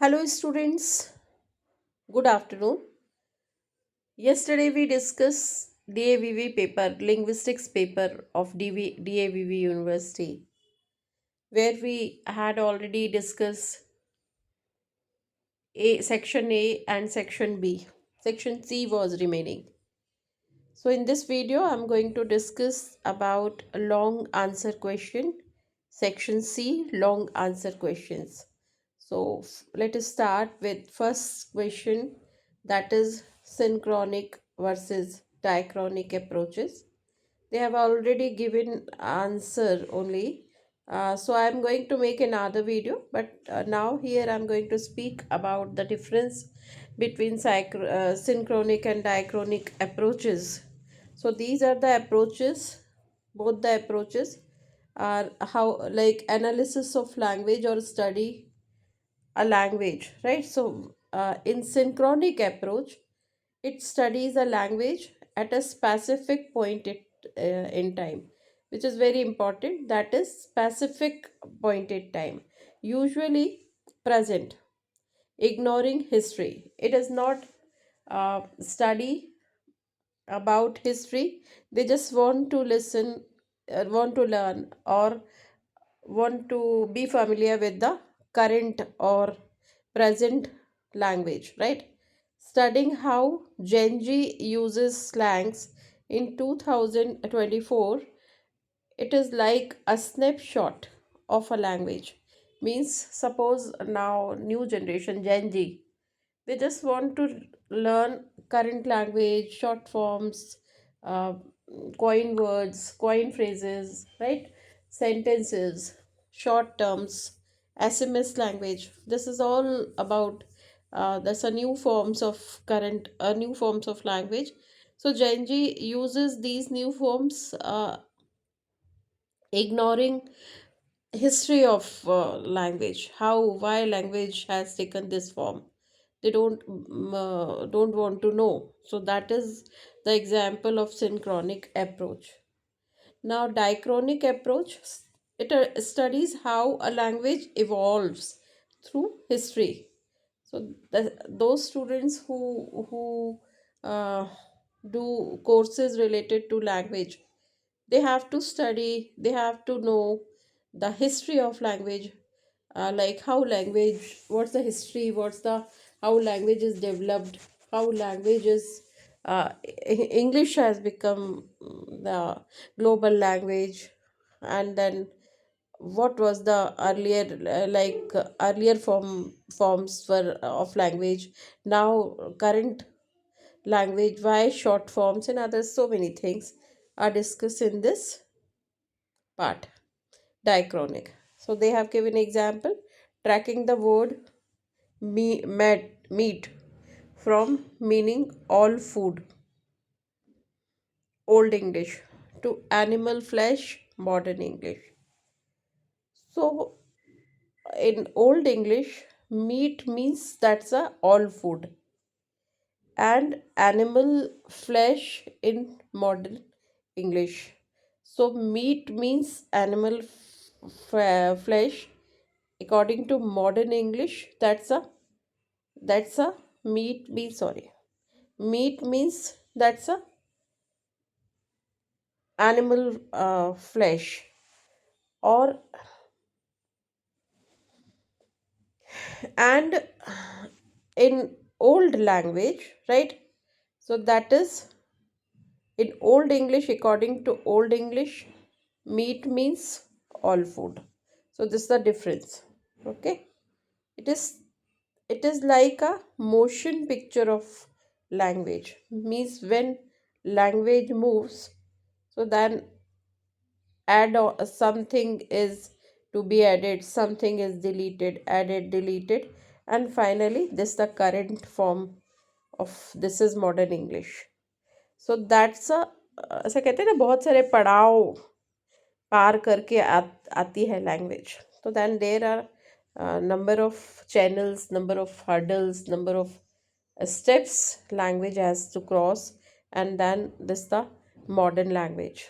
Hello, students. Good afternoon. Yesterday we discussed DAVV paper, linguistics paper of DAVV University, where we had already discussed section A and section B. Section C was remaining. So in this video, I'm going to discuss about a long answer question, section C, long answer questions. So let us start with first question, that is synchronic versus diachronic approaches. They have already given answer only. So I'm going to make another video, but now here I'm going to speak about the difference between synchronic and diachronic approaches. So these are the approaches, both the approaches are how like analysis of language or study a language, right? So in synchronic approach, it studies a language at a specific point in time, which is very important. That is specific point in time, usually present, ignoring history. It does not study about history. They just want to listen, want to learn, or want to be familiar with the current or present language, right? Studying how Gen Z uses slangs in 2024, it is like a snapshot of a language. Means, suppose now new generation Gen Z, they just want to learn current language, short forms, uh, coin words, coin phrases, right? Sentences, short terms, SMS language. This is all about. There's a new forms of new forms of language. So Gen Z uses these new forms, ignoring history of language, how why language has taken this form. They don't want to know. So that is the example of synchronic approach. Now diachronic approach, it studies how a language evolves through history. So those students who do courses related to language, they have to study, they have to know the history of language, like how language, what's the history, what's the how language is developed, how language is English has become the global language, and then what was the earlier earlier forms for of language, now current language, why short forms, and others. So many things are discussed in this part, diachronic. So they have given example, tracking the word meat from meaning all food, old English, to animal flesh, modern English. So in old English, meat means that's a all food, and animal flesh in modern English. So meat means animal flesh. According to modern English, that's a meat means, sorry, meat means that's a animal flesh. Or and in old language, right? So that is in old English, according to old English, meat means all food. So this is the difference. Okay, it is it is like a motion picture of language. Means when language moves, so then something is to be added, something is deleted, added, deleted, and finally this the current form of this is modern English. So that's a ऐसा कहते हैं ना, बहुत सारे पड़ाव पार करके आती है लैंग्वेज. तो then there are number of channels, number of hurdles, number of steps language has to cross, and then this the modern language.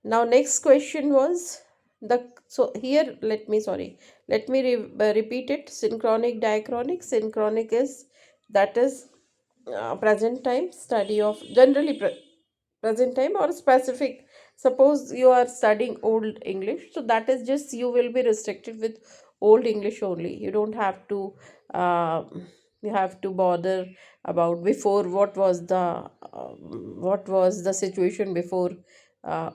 Now next question was the, so here let me, sorry, Let me repeat it. Synchronic, diachronic. Synchronic is, that is present time, study of generally present time or specific. Suppose you are studying old English, so that is just, you will be restricted with old English only. You don't have to uh, you have to bother about before what was the situation before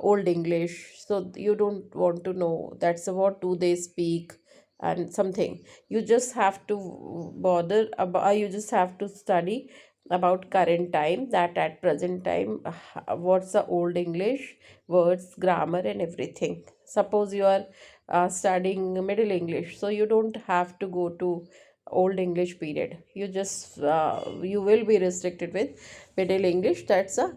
old English. So you don't want to know that's what do they speak and something. You just have to bother about, you just have to study about current time, that at present time what's the old English words, grammar and everything. Suppose you are studying middle English, so you don't have to go to old English period. You just you will be restricted with middle English. That's a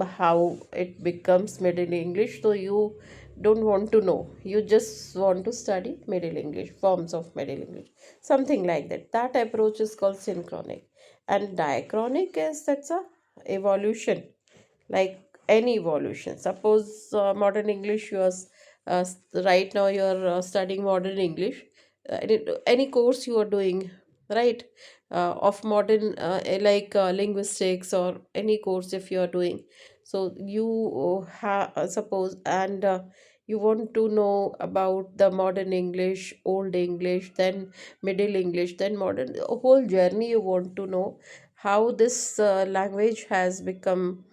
how it becomes middle English. So you don't want to know, you just want to study middle English, forms of middle English, something like that. That approach is called synchronic. And diachronic is, that's a evolution, like any evolution. Suppose modern English, you are right now you are studying modern English, any course you are doing, right, of modern linguistics or any course if you are doing. So you suppose, and you want to know about the modern English, old English, then middle English, then modern, a whole journey you want to know how this language has become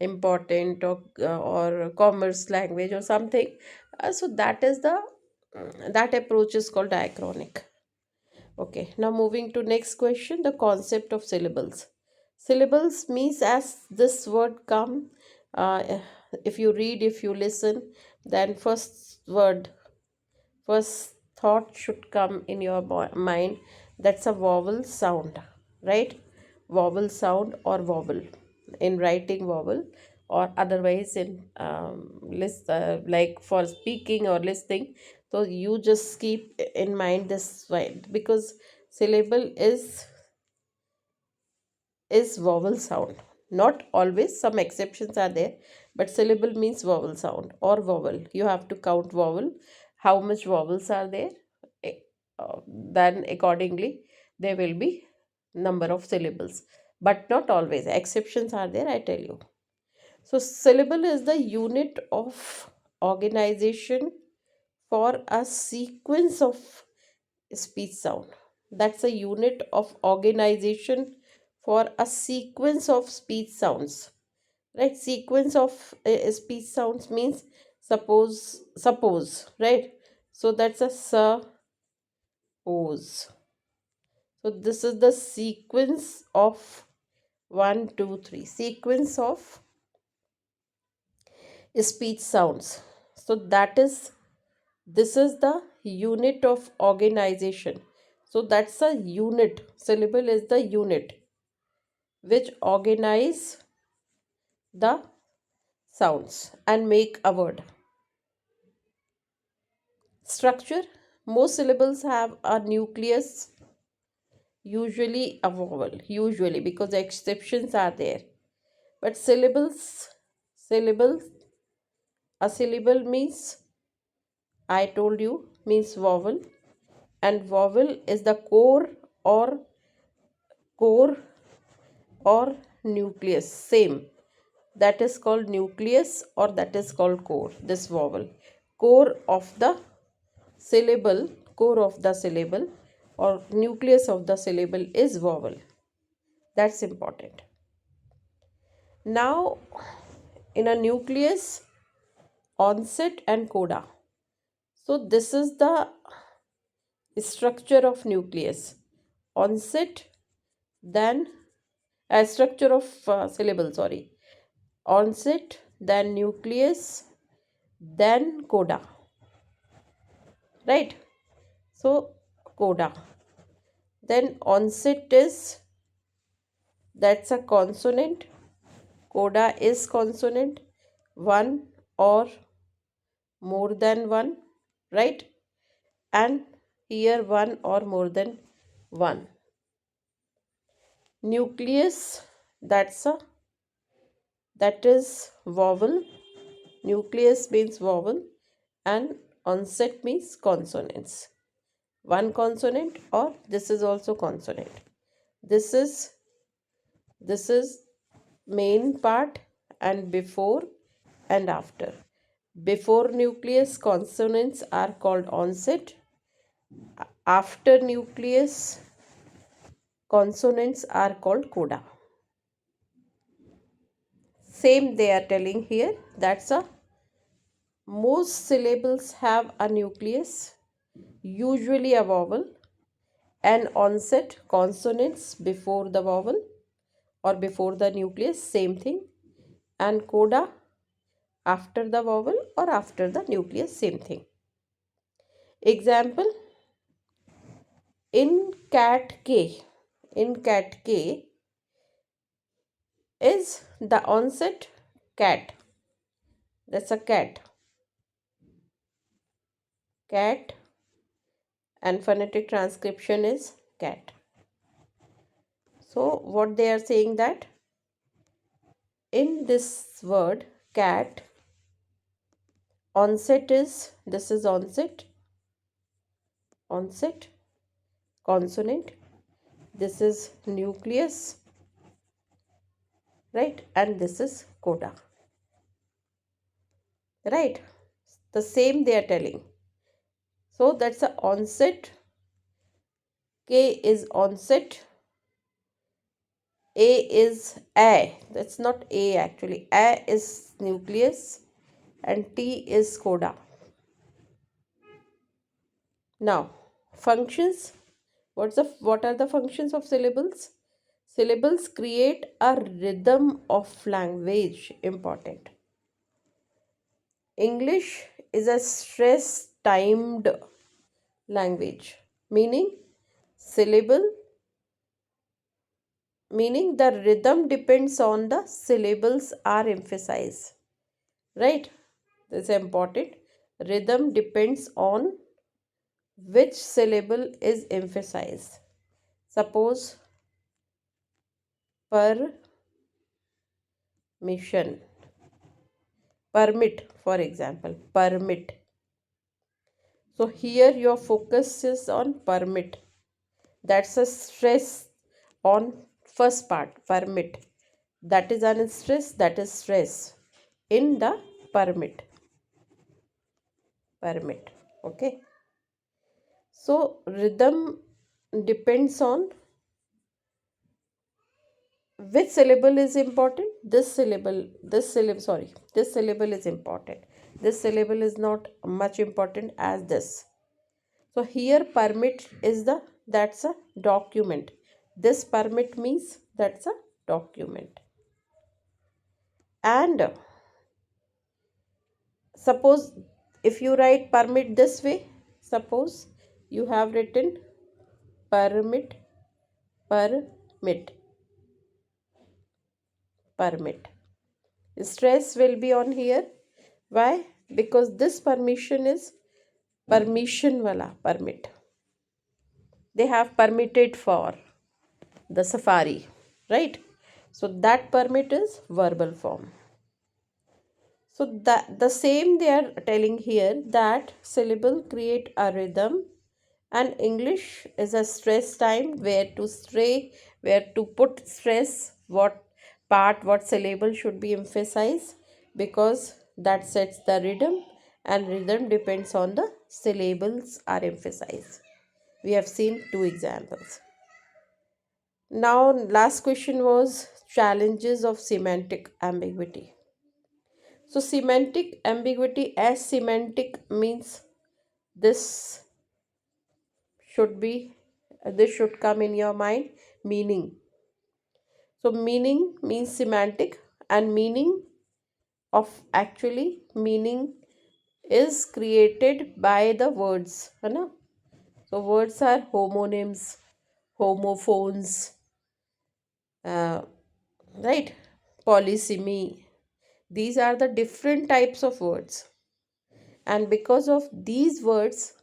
important, or commerce language or something. So that is the that approach is called diachronic. Okay, now moving to next question, the concept of syllables. Syllables means as this word come, uh, if you read, if you listen, then first thought should come in your mind, that's a vowel sound, right? Vowel sound or vowel, in writing vowel, or otherwise in like for speaking or listening. So you just keep in mind this word, because syllable is vowel sound. Not always, some exceptions are there, but syllable means vowel sound or vowel. You have to count vowel, how much vowels are there. eh, then accordingly there will be number of syllables, but not always. Exceptions are there, I tell you. So syllable is the unit of organization for a sequence of speech sound. That's a unit of organization for a sequence of speech sounds. Right? Sequence of speech sounds means, suppose, right? So that's a suppose. So this is the sequence of one, two, three. Sequence of speech sounds. So this is the unit of organization. So that's a unit. Syllable is the unit which organize the sounds and make a word. Structure. Most syllables have a nucleus, usually a vowel, usually, because exceptions are there. But syllables, a syllable means, I told you, means vowel, and vowel is the core or nucleus, same. That is called nucleus or that is called core. This vowel, core of the syllable, core of the syllable or nucleus of the syllable is vowel. That's important. Now, in a nucleus, onset and coda. So this is the structure of nucleus. Onset, then structure of syllable, sorry. Onset, then nucleus, then coda. Right? So coda. Then onset is, that's a consonant. Coda is consonant, one or more than one, right? And here one or more than one. Nucleus, that is vowel. Nucleus means vowel and onset means consonants. one consonant, or this is also consonant. This is this is main part, and before and after. Before nucleus, consonants are called onset. After nucleus, consonants are called coda. Same they are telling here. That's a most syllables have a nucleus, usually a vowel, and onset consonants before the vowel or before the nucleus, same thing, and coda after the vowel or after the nucleus, same thing. Example, in cat K. In cat K is the onset cat. That's a cat. Cat, and phonetic transcription is cat. So what they are saying, that in this word cat, onset is, this is onset consonant, this is nucleus, right, and this is coda, right? The same they are telling. So that's the onset. K is onset, A is A, that's not A actually, A is nucleus, and T is coda. Now functions. What are the functions of syllables? Syllables create a rhythm of language. Important. English is a stress timed language, meaning syllable, meaning the rhythm depends on the syllables are emphasized, right? This is important. Rhythm depends on which syllable is emphasized. Suppose permission, permit, for example, permit. So here your focus is on permit. That's a stress on first part, permit. That is unstress, that is stress in the permit. Permit. Okay. So rhythm depends on which syllable is important. This syllable is important. This syllable is not much important as this. So here permit is the, that's a document. This permit means that's a document. And suppose if you write permit this way, suppose you have written permit, permit, permit. Stress will be on here. Why? Because this permission is permission wala permit. They have permitted for the safari, right? So that permit is verbal form. So that the same they are telling here, that syllable create a rhythm, and English is a stress time, where to stray, where to put stress, what part, what syllable should be emphasized, because that sets the rhythm, and rhythm depends on the syllables are emphasized. We have seen two examples. Now last question was challenges of semantic ambiguity. So semantic ambiguity, as semantic means this should be, this should come in your mind, meaning. So meaning means semantic, and meaning of, actually meaning is created by the words, है ना? So words are homonyms, homophones, uh, right? Polysemy. These are the different types of words, and because of these words,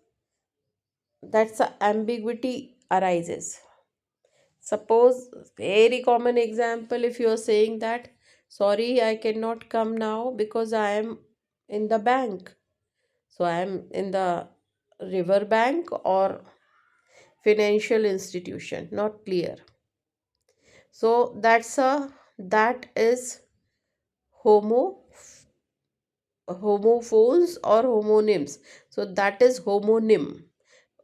that's the ambiguity arises. Suppose, very common example, if you are saying that sorry I cannot come now because I am in the bank. So I am in the river bank or financial institution, not clear. So that is homo homophones or homonyms. So that is homonym,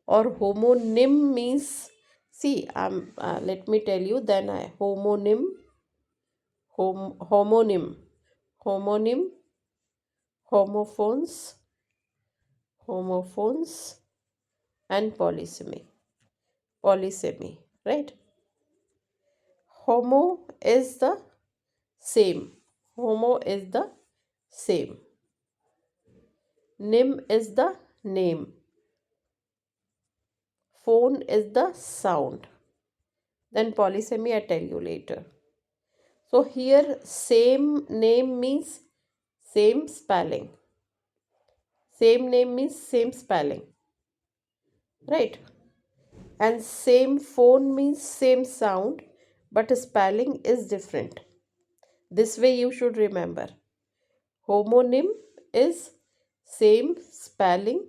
or homonym means, see, let me tell you, then I homonym, homonym, homonym, homophones, homophones, and polysemy, right? Homo is the same, homo is the same, nym is the name, phone is the sound, then polysemy I tell you later. So here same name means same spelling, same name means same spelling, right? And same phone means same sound, but spelling is different. This way you should remember. Homonym is same spelling,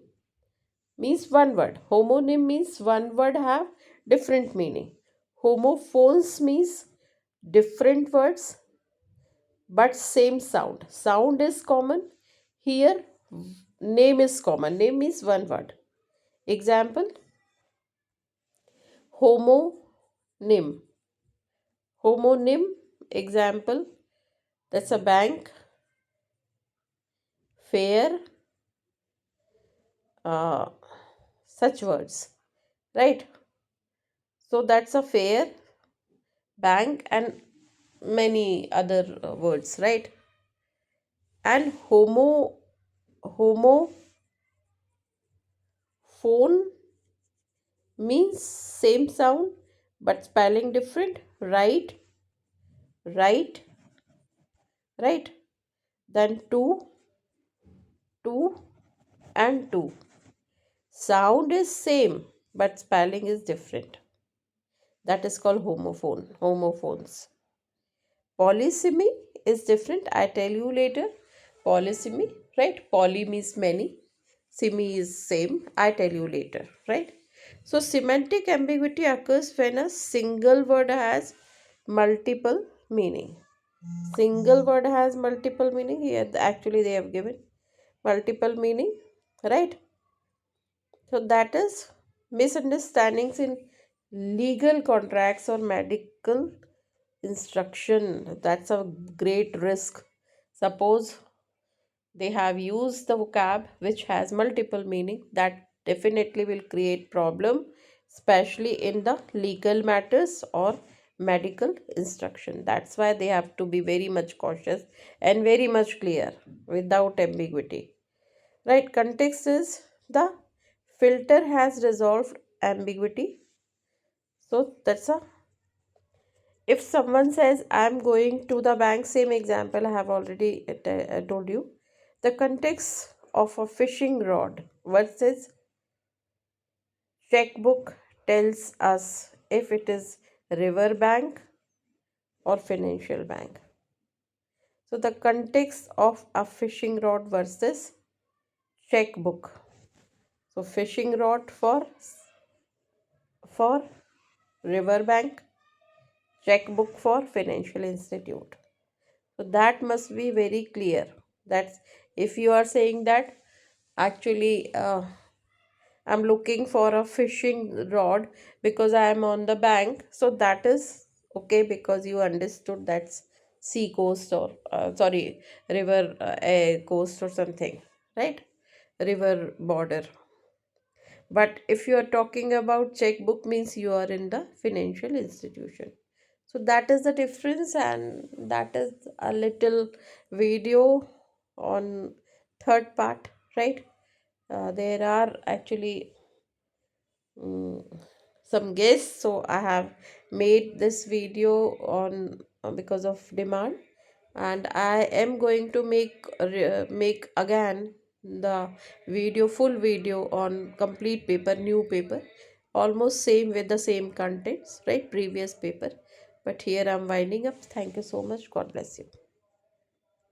means one word. Homonym means one word have different meaning. Homophones means different words but same sound. Sound is common. Here name is common. Name means one word. Example, homonym. Homonym, example, that's a bank, fair, uh, such words, right? So that's a fair, bank, and many other words, right? And homophone means same sound but spelling different. Right, right, right. Then two, and two. Sound is same but spelling is different. That is called homophones. Polysemy is different. I tell you later. Polysemy, right? Poly means many. Semi is same. I tell you later, right? So semantic ambiguity occurs when a single word has multiple meaning. Single word has multiple meaning. Here actually they have given multiple meaning, right? So that is misunderstandings in legal contracts or medical instruction. That's a great risk. Suppose they have used the vocab which has multiple meaning, that definitely will create problem, especially in the legal matters or medical instruction. That's why they have to be very much cautious and very much clear without ambiguity, right? Context is the filter has resolved ambiguity. So that's a, if someone says I'm going to the bank, same example I have already told you, the context of a fishing rod versus checkbook tells us if it is river bank or financial bank. So the context of a fishing rod versus checkbook. So fishing rod for river bank, checkbook for financial institute. So that must be very clear. That's, if you are saying that actually I'm looking for a fishing rod because I am on the bank, so that is okay because you understood that's sea coast or sorry, river coast or something, right? River border. But if you are talking about checkbook means you are in the financial institution. So that is the difference, and that is a little video on third part, right? There are actually mm, some guests, so I have made this video on because of demand, and I am going to make again the full video on complete paper, new paper, almost same with the same contents, right? Previous paper, but here I'm winding up. Thank you so much. God bless you.